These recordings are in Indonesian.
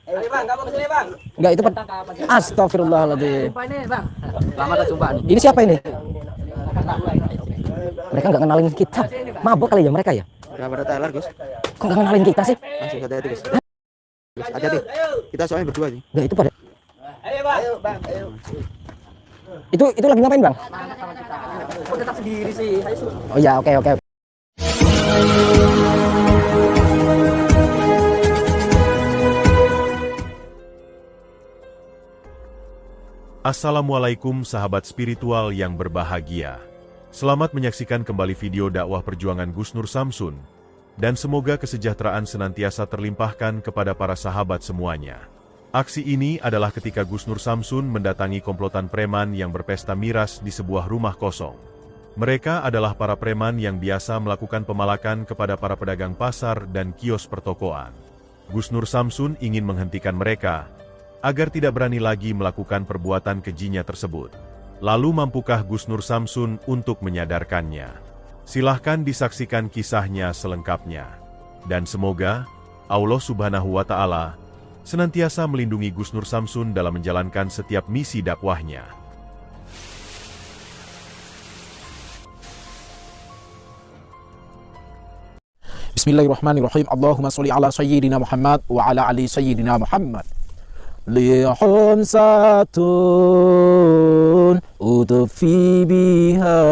Ayo bang, kamu kesini bang. Enggak, itu astagfirullahaladzim. Sumpah ini bang. Selamat sumpah. Ini siapa ini? Mereka nggak kenalin kita. Mabuk kali ya mereka ya? Ya pada Tyler Gus. Kok nggak kenalin kita sih? Langsung hati-hati Gus. Gus, hati-hati. Kita soalnya berdua sih. Enggak, itu pada. Ayo bang. Ayo bang. Ayo. Itu lagi ngapain bang? Aku tetap sendiri sih. Ayo. Oh ya, oke oke. Assalamualaikum sahabat spiritual yang berbahagia. Selamat menyaksikan kembali video dakwah perjuangan Gus Nur Samsun. Dan semoga kesejahteraan senantiasa terlimpahkan kepada para sahabat semuanya. Aksi ini adalah ketika Gus Nur Samsun mendatangi komplotan preman yang berpesta miras di sebuah rumah kosong. Mereka adalah para preman yang biasa melakukan pemalakan kepada para pedagang pasar dan kios pertokoan. Gus Nur Samsun ingin menghentikan mereka, agar tidak berani lagi melakukan perbuatan kejinya tersebut. Lalu mampukah Gus Nur Samsun untuk menyadarkannya? Silahkan disaksikan kisahnya selengkapnya. Dan semoga Allah Subhanahu wa Ta'ala senantiasa melindungi Gus Nur Samsun dalam menjalankan setiap misi dakwahnya. Bismillahirrahmanirrahim. Allahumma sholli ala sayyidina Muhammad wa ala ali sayyidina Muhammad. Lihun satun utufi biha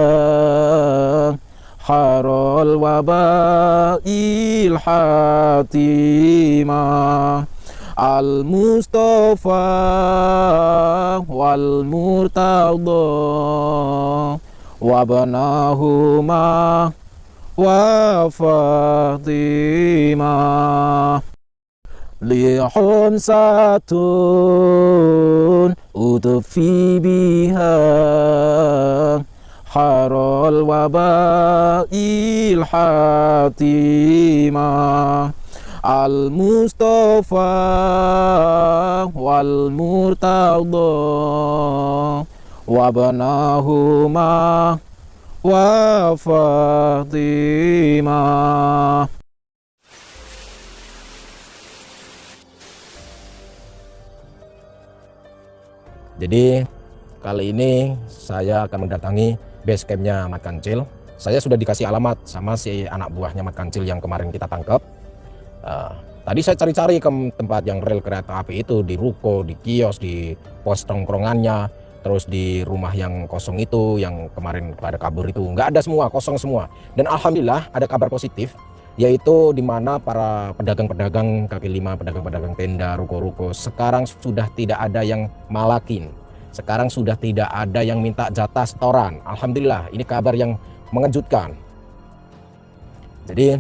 harul wabail hatimah al-Mustafa wal murtada wabanahuma wa Fatimah. Lihun satun utufi biha harul wabail hatimah al-Mustafa wal murtada wabanahuma wa Fatimah. Jadi kali ini saya akan mendatangi base campnya Mat Kancil. Saya sudah dikasih alamat sama si anak buahnya Mat Kancil yang kemarin kita tangkap. Tadi saya cari-cari ke tempat yang rel kereta api itu, di ruko, di kios, di pos tongkrongannya, terus di rumah yang kosong itu, yang kemarin pada kabur itu, nggak ada semua, kosong semua. Dan alhamdulillah ada kabar positif, yaitu di mana para pedagang-pedagang kaki lima, pedagang-pedagang tenda, ruko-ruko sekarang sudah tidak ada yang malakin. Sekarang sudah tidak ada yang minta jatah setoran. Alhamdulillah, ini kabar yang mengejutkan. Jadi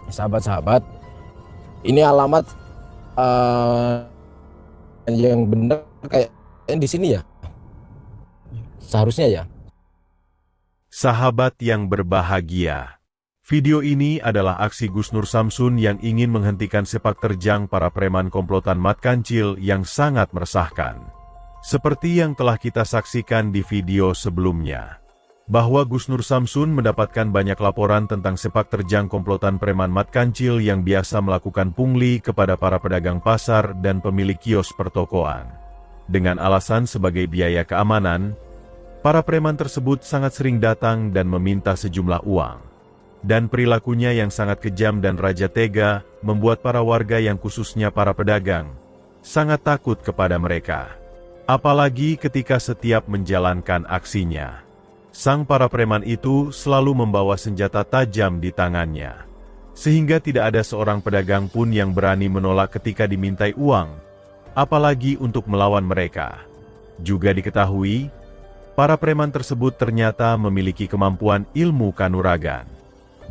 sahabat-sahabat, ini alamat yang benar kayak di sini ya. Seharusnya ya. Sahabat yang berbahagia. Video ini adalah aksi Gus Nur Samsun yang ingin menghentikan sepak terjang para preman komplotan Mat Kancil yang sangat meresahkan. Seperti yang telah kita saksikan di video sebelumnya, bahwa Gus Nur Samsun mendapatkan banyak laporan tentang sepak terjang komplotan preman Mat Kancil yang biasa melakukan pungli kepada para pedagang pasar dan pemilik kios pertokoan. Dengan alasan sebagai biaya keamanan, para preman tersebut sangat sering datang dan meminta sejumlah uang. Dan perilakunya yang sangat kejam dan raja tega membuat para warga yang khususnya para pedagang sangat takut kepada mereka. Apalagi ketika setiap menjalankan aksinya, sang para preman itu selalu membawa senjata tajam di tangannya. Sehingga tidak ada seorang pedagang pun yang berani menolak ketika dimintai uang, apalagi untuk melawan mereka. Juga diketahui, para preman tersebut ternyata memiliki kemampuan ilmu kanuragan.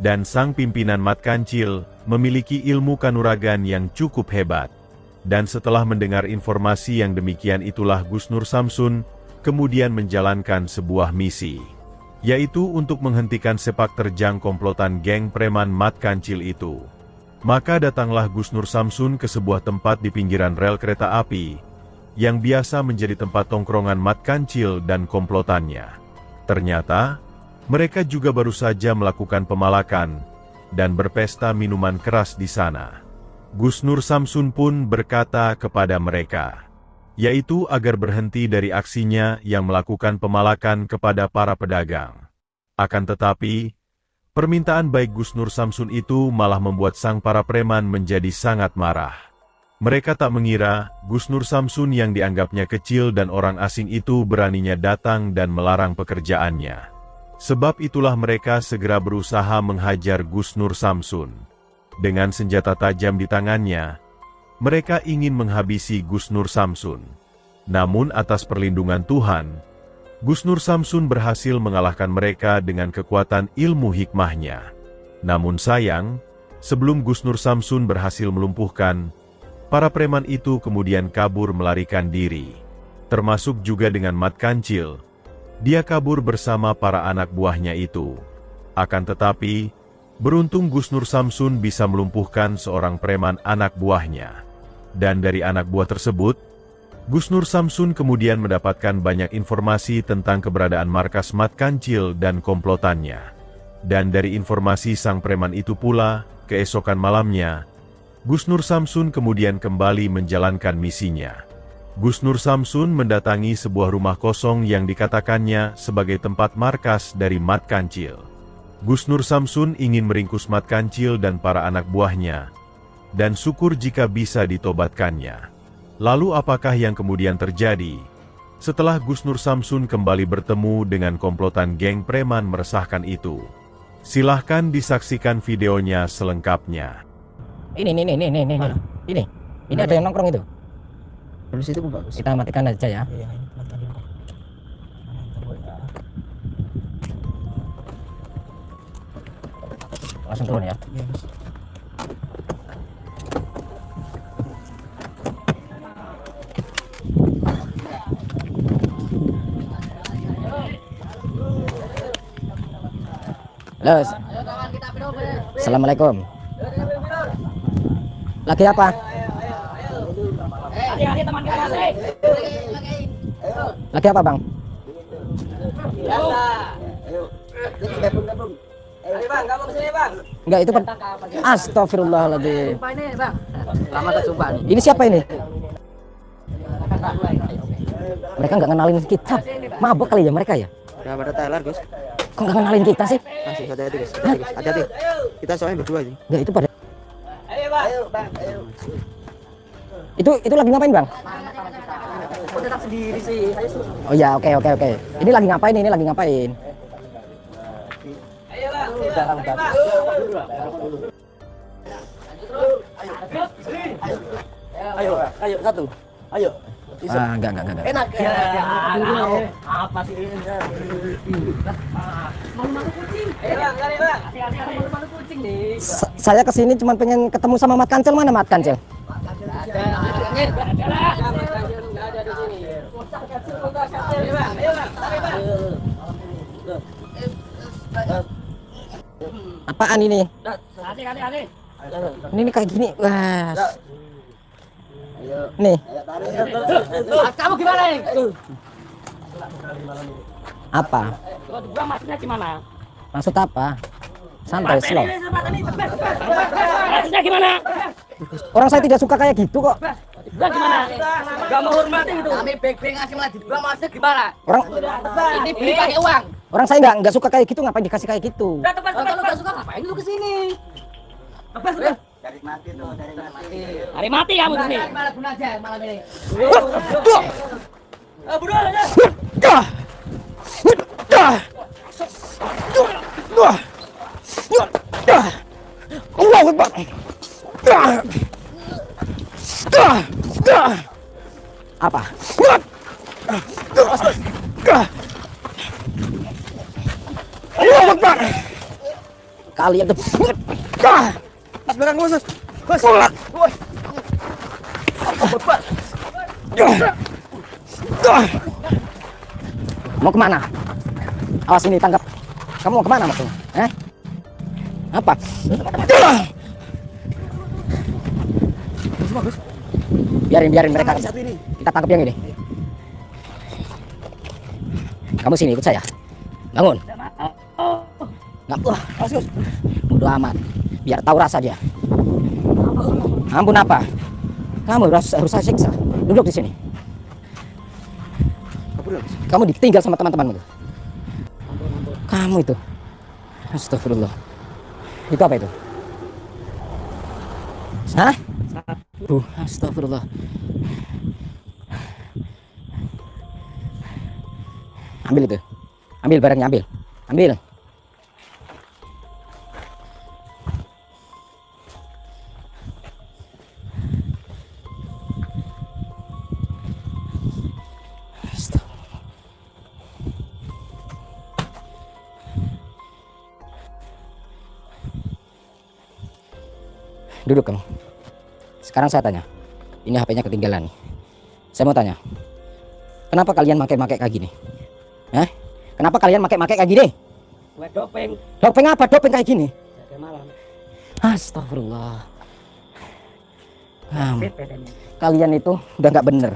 Dan sang pimpinan Mat Kancil memiliki ilmu kanuragan yang cukup hebat. Dan setelah mendengar informasi yang demikian itulah Gus Nur Samsun kemudian menjalankan sebuah misi, yaitu untuk menghentikan sepak terjang komplotan geng preman Mat Kancil itu. Maka datanglah Gus Nur Samsun ke sebuah tempat di pinggiran rel kereta api, yang biasa menjadi tempat tongkrongan Mat Kancil dan komplotannya. Ternyata, mereka juga baru saja melakukan pemalakan dan berpesta minuman keras di sana. Gus Nur Samsun pun berkata kepada mereka, yaitu agar berhenti dari aksinya yang melakukan pemalakan kepada para pedagang. Akan tetapi, permintaan baik Gus Nur Samsun itu malah membuat sang para preman menjadi sangat marah. Mereka tak mengira Gus Nur Samsun yang dianggapnya kecil dan orang asing itu beraninya datang dan melarang pekerjaannya. Sebab itulah mereka segera berusaha menghajar Gus Nur Samsun. Dengan senjata tajam di tangannya, mereka ingin menghabisi Gus Nur Samsun. Namun atas perlindungan Tuhan, Gus Nur Samsun berhasil mengalahkan mereka dengan kekuatan ilmu hikmahnya. Namun sayang, sebelum Gus Nur Samsun berhasil melumpuhkan, para preman itu kemudian kabur melarikan diri. Termasuk juga dengan Mat Kancil. Dia kabur bersama para anak buahnya itu. Akan tetapi, beruntung Gus Nur Samsun bisa melumpuhkan seorang preman anak buahnya. Dan dari anak buah tersebut, Gus Nur Samsun kemudian mendapatkan banyak informasi tentang keberadaan markas Mat Kancil dan komplotannya. Dan dari informasi sang preman itu pula, keesokan malamnya, Gus Nur Samsun kemudian kembali menjalankan misinya. Gus Nur Samsun mendatangi sebuah rumah kosong yang dikatakannya sebagai tempat markas dari Mat Kancil. Gus Nur Samsun ingin meringkus Mat Kancil dan para anak buahnya, dan syukur jika bisa ditobatkannya. Lalu apakah yang kemudian terjadi? Setelah Gus Nur Samsun kembali bertemu dengan komplotan geng preman meresahkan itu. Silahkan disaksikan videonya selengkapnya. Ini ada yang nongkrong itu. Dari situ pun bagus. Kita matikan aja ya. Langsung turun ya. Halo. Assalamualaikum. Lagi apa? Lagi apa, Bang? Biasa. Ayo. Gabung. Ayo Bang, kamu kesini Bang. Enggak, itu Astagfirullahaladzim. Ini Bang. Lama tak coba nih. Ini siapa ini? Mereka nggak kenalin kita. Mabuk kali ya mereka ya? Ya pada Thailand, Gus. Kok nggak kenalin kita sih? Masih hati-hati, Gus. Hati-hati. Kita soalnya berdua sih. Enggak, itu pada. Ayo Bang. Ayo Bang, ayo. Itu lagi ngapain, Bang? Aku tetap sendiri sih. Ayo suruh. Oh ya, oke. Ini lagi ngapain? Ayo, Bang. Ayo satu. Ayo. Enggak. Enak ya. Apa sih ini? Malu kucing. Ayo Bang, kali Bang. Hati-hati malu kucing nih. Saya kesini cuma pengen ketemu sama Mat Kancil. Mana Mat Kancil? Ada di sini. Ayo Bang. Apaan ini? Hati-hati. Ini kayak gini. Wah. Nih. Kamu gimana nih? Apa? Gua maksudnya gimana? Maksud apa? Santai, slow. Maksudnya gimana? Orang saya tidak suka kayak gitu kok. Gua gimana? Gak menghormati itu. Kami baik-baik ngasih malah gua maksudnya gimana? Ini beli pakai uang. Orang saya nggak suka kayak gitu, ngapain dikasih kayak gitu? Kalau gak suka ngapain lu kesini? Dari mati. Hari mati kamu sini. Malah guna aja malam ini. Bunuh aja. Allahu Akbar. Apa? Allahu Akbar. Kalian tuh. Mas belakang Gus. Bos. Mau kemana? Awas ini tangkap. Kamu mau kemana maksudnya? Apa? Biarin mereka. Kita tangkap yang ini. Kamu sini ikut saya. Bangun. Nggak. Bodo amat. Biar tahu rasa dia. Ampun apa? Kamu harus saya siksa. Duduk di sini. Kamu ditinggal sama teman-temanmu itu. Kamu itu. Astagfirullah. Itu apa itu? Hah? Astagfirullah. Ambil itu. Ambil barangnya, ambil. Ambil. Duduk kamu. Sekarang saya tanya. Ini HP-nya ketinggalan nih. Saya mau tanya. Kenapa kalian pakai kayak gini? Hah? Kenapa kalian pakai kayak gini? Dopeng. Dopeng apa? Dopeng kayak gini? Jaga malam. Astagfirullah. Fit bedanya. Kalian itu udah nggak bener.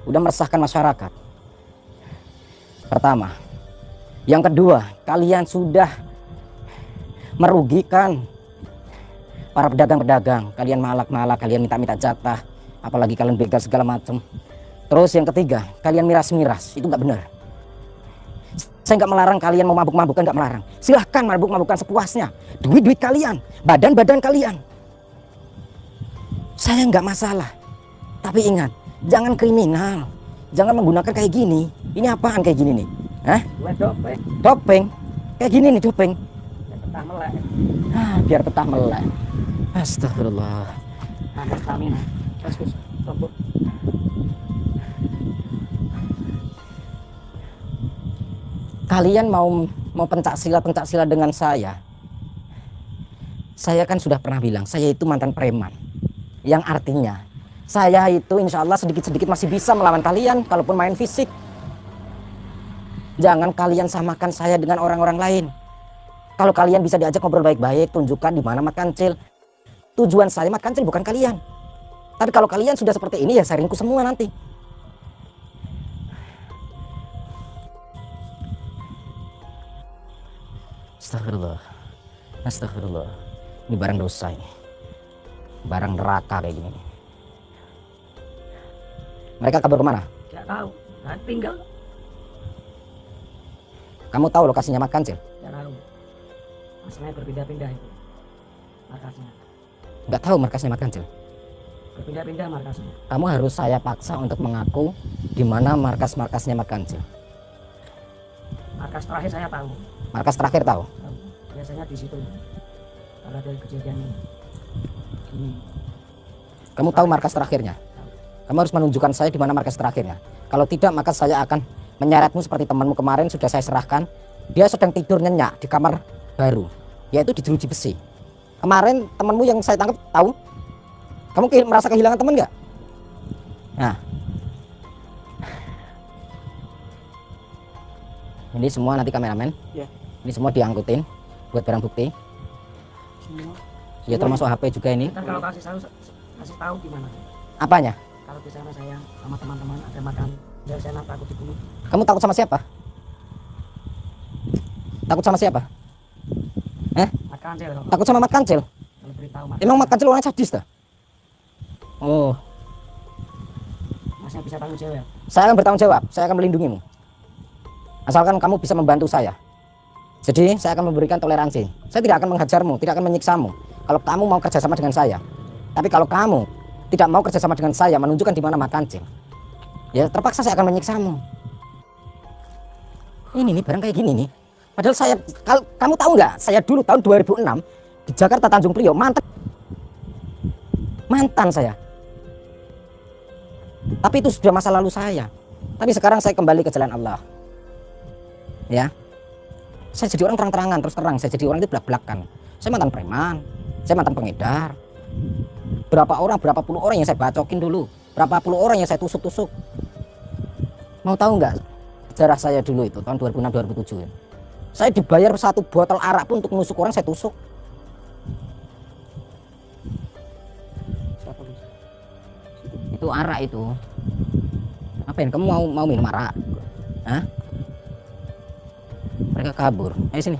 Udah meresahkan masyarakat. Pertama. Yang kedua, kalian sudah merugikan para pedagang-pedagang. Kalian malak-malak, kalian minta-minta jatah, apalagi kalian begal segala macam. Terus yang ketiga, kalian miras-miras. Itu nggak benar. Saya nggak melarang kalian mau mabuk-mabukan, nggak melarang. Silahkan mabuk-mabukan sepuasnya. Duit-duit kalian, badan-badan kalian. Saya nggak masalah. Tapi ingat, jangan kriminal. Jangan menggunakan kayak gini. Ini apaan kayak gini nih? Hah? Dopeng. Dopeng? Kayak gini nih dopeng. Petah melek. Biar petah melek. Astagfirullah. Ada stamina. Terus tombol. Kalian mau pencak silat dengan saya. Saya kan sudah pernah bilang, saya itu mantan preman. Yang artinya, saya itu insya Allah sedikit-sedikit masih bisa melawan kalian, kalaupun main fisik. Jangan kalian samakan saya dengan orang-orang lain. Kalau kalian bisa diajak ngobrol baik-baik, tunjukkan di mana Mat Kancil. Tujuan saya Mat Kancil bukan kalian. Tapi kalau kalian sudah seperti ini, ya saya ringkus semua nanti. Astagfirullah. Astagfirullah. Ini barang dosa ini. Barang neraka kayak gini. Mereka kabur kemana? Tidak tahu. Nah, tinggal. Kamu tahu lokasinya Mat Kancil? Tidak tahu. Masalahnya berpindah-pindah itu. Markasnya. Nggak tahu markasnya Mat Kancil. Berpindah-pindah markasnya. Kamu harus saya paksa untuk mengaku di mana markasnya Mat Kancil. Markas terakhir saya tahu. Markas terakhir tahu? Tahu. Biasanya di situ. Kalau dari kejadian ini. Kamu tahu markas terakhirnya? Kamu harus menunjukkan saya di mana markas terakhirnya. Kalau tidak, maka saya akan menyeretmu seperti temanmu kemarin sudah saya serahkan. Dia sedang tidur nyenyak di kamar baru, yaitu di jeruji besi. Kemarin temanmu yang saya tangkap tahu? Kamu merasa kehilangan teman nggak? Nah, ini semua nanti kameramen. Ya. Ini semua diangkutin buat barang bukti. Semua. Ya termasuk HP juga ini. Kan kalau kasih tahu gimana? Apanya? Kalau di sana saya sama teman-teman ada makan, dari sana takut dibunuh. Kamu takut sama siapa? Takut sama siapa? Mat Kancil. Takut sama Mat Kancil? Kalau beritahu Mat. Emang Mat Kancil orang sadis dah? Oh, Masnya bisa tanggung jawab. saya akan bertanggung jawab. Saya akan melindungimu. Asalkan kamu bisa membantu saya. Jadi saya akan memberikan toleransi. Saya tidak akan menghajarmu, tidak akan menyiksamu. Kalau kamu mau kerjasama dengan saya. Tapi kalau kamu tidak mau kerjasama dengan saya, menunjukkan di mana Mat Kancil, ya terpaksa saya akan menyiksamu. Ini nih barang kayak gini nih. Padahal saya, kamu tahu nggak? Saya dulu tahun 2006 di Jakarta Tanjung Priok, mantan saya. Tapi itu sudah masa lalu saya. Tapi sekarang saya kembali ke jalan Allah. Ya, saya jadi orang terang-terangan, terus terang. Saya jadi orang itu belak-belakan. Saya mantan preman, saya mantan pengedar. Berapa puluh orang yang saya bacokin dulu, berapa puluh orang yang saya tusuk-tusuk. Mau tahu nggak sejarah saya dulu itu tahun 2006-2007? Saya dibayar 1 botol arak pun untuk menusuk orang saya tusuk. Itu arak itu. Apa yang kamu mau minum arak? Hah? Mereka kabur. Ayo sini.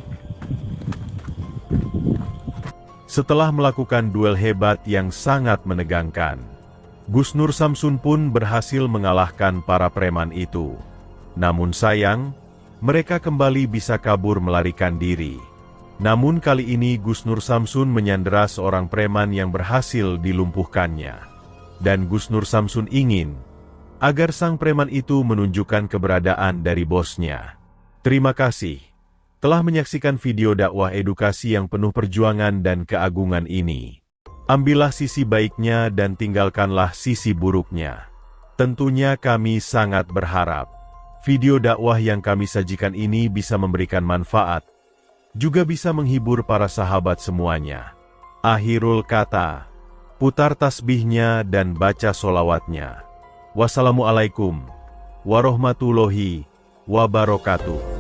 Setelah melakukan duel hebat yang sangat menegangkan, Gus Nur Samsun pun berhasil mengalahkan para preman itu. Namun sayang, mereka kembali bisa kabur melarikan diri. Namun kali ini Gus Nur Samsun menyandera seorang preman yang berhasil dilumpuhkannya. Dan Gus Nur Samsun ingin agar sang preman itu menunjukkan keberadaan dari bosnya. Terima kasih telah menyaksikan video dakwah edukasi yang penuh perjuangan dan keagungan ini. Ambillah sisi baiknya dan tinggalkanlah sisi buruknya. Tentunya kami sangat berharap video dakwah yang kami sajikan ini bisa memberikan manfaat, juga bisa menghibur para sahabat semuanya. Akhirul kata, putar tasbihnya dan baca solawatnya. Wassalamualaikum warahmatullahi wabarakatuh.